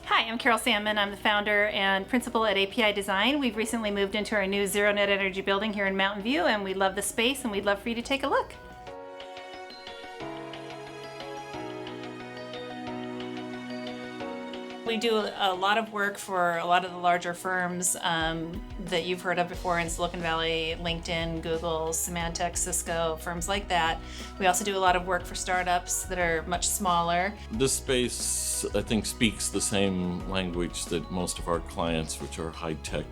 Hi, I'm Carol Sandman. I'm the founder and principal at AP+I Design. We've recently moved into our new Zero Net Energy building here in Mountain View, and we love the space, and we'd love for you to take a look. We do a lot of work for a lot of the larger firms that you've heard of before in Silicon Valley, LinkedIn, Google, Symantec, Cisco, firms like that. We also do a lot of work for startups that are much smaller. This space, I think, speaks the same language that most of our clients, which are high-tech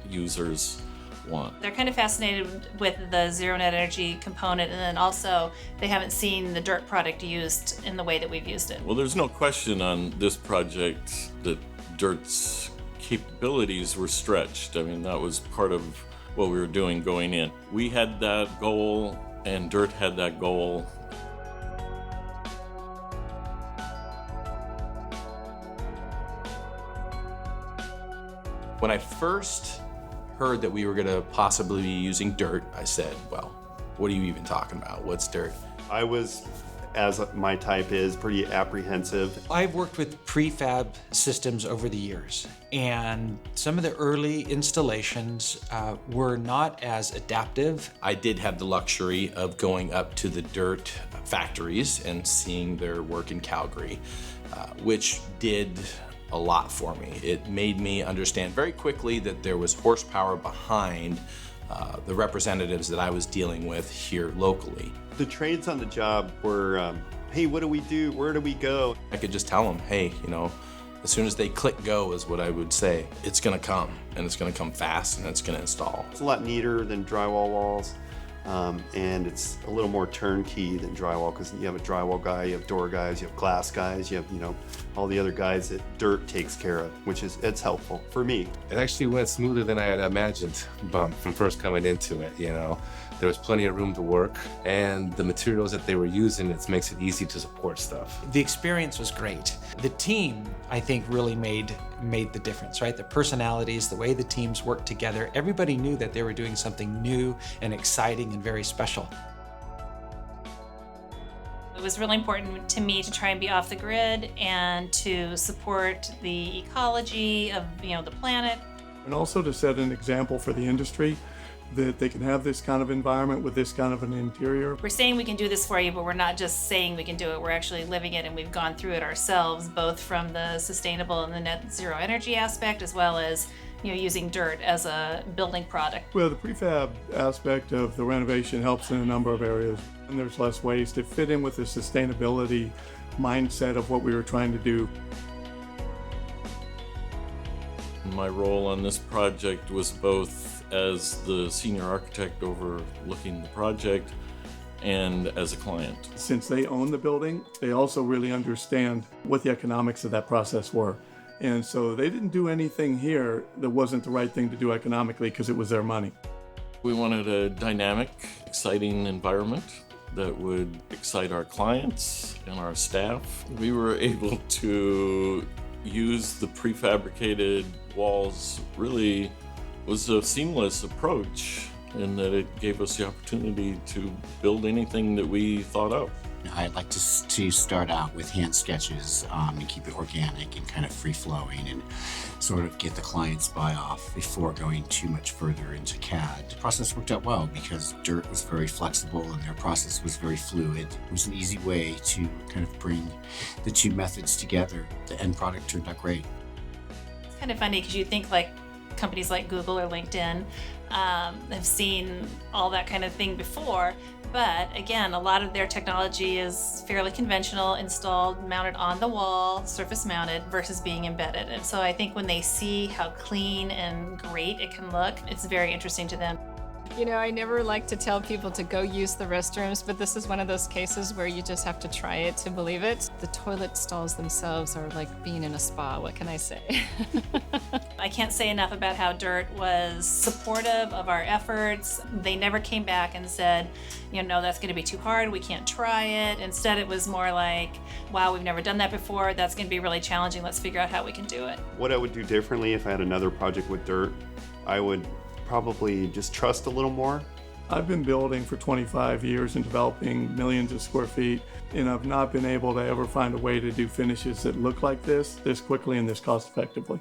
users, want. They're kind of fascinated with the Zero Net Energy component, and then also they haven't seen the DIRTT product used in the way that we've used it. Well, there's no question on this project that DIRTT's capabilities were stretched. I mean, that was part of what we were doing going in. We had that goal, and DIRTT had that goal. When I first heard that we were going to possibly be using DIRTT, I said, well, what are you even talking about? What's DIRTT? I was, as my type is, pretty apprehensive. I've worked with prefab systems over the years, and some of the early installations were not as adaptive. I did have the luxury of going up to the DIRTT factories and seeing their work in Calgary, which did a lot for me. It made me understand very quickly that there was horsepower behind the representatives that I was dealing with here locally. The trades on the job were, hey, what do we do? Where do we go? I could just tell them, hey, as soon as they click go is what I would say. It's gonna come, and it's gonna come fast, and it's gonna install. It's a lot neater than drywall walls, and it's a little more turnkey than drywall, because you have a drywall guy, you have door guys, you have glass guys, you have, all the other guys that DIRTT takes care of, it's helpful for me. It actually went smoother than I had imagined from first coming into it, There was plenty of room to work, and the materials that they were using, it makes it easy to support stuff. The experience was great. The team, I think, really made the difference, right? The personalities, the way the teams worked together, everybody knew that they were doing something new and exciting and very special. It was really important to me to try and be off the grid and to support the ecology of the planet. And also to set an example for the industry that they can have this kind of environment with this kind of an interior. We're saying we can do this for you, but we're not just saying we can do it. We're actually living it, and we've gone through it ourselves, both from the sustainable and the net zero energy aspect, as well as using DIRTT as a building product. Well, the prefab aspect of the renovation helps in a number of areas, and there's less waste. It fit in with the sustainability mindset of what we were trying to do. My role on this project was both as the senior architect overlooking the project and as a client. Since they own the building, they also really understand what the economics of that process were. And so they didn't do anything here that wasn't the right thing to do economically because it was their money. We wanted a dynamic, exciting environment that would excite our clients and our staff. We were able to use the prefabricated walls. Really was a seamless approach in that it gave us the opportunity to build anything that we thought of. I'd like to start out with hand sketches and keep it organic and kind of free-flowing and sort of get the client's buy-off before going too much further into CAD. The process worked out well because DIRTT was very flexible and their process was very fluid. It was an easy way to kind of bring the two methods together. The end product turned out great. It's kind of funny because you think like companies like Google or LinkedIn have seen all that kind of thing before. But again, a lot of their technology is fairly conventional, installed, mounted on the wall, surface mounted, versus being embedded. And so I think when they see how clean and great it can look, it's very interesting to them. I never like to tell people to go use the restrooms, but this is one of those cases where you just have to try it to believe it. The toilet stalls themselves are like being in a spa, what can I say? I can't say enough about how DIRTT was supportive of our efforts. They never came back and said, no, that's going to be too hard, we can't try it. Instead, it was more like, wow, we've never done that before, that's going to be really challenging, let's figure out how we can do it. What I would do differently if I had another project with DIRTT, I would probably just trust a little more. I've been building for 25 years and developing millions of square feet, and I've not been able to ever find a way to do finishes that look like this quickly and this cost effectively.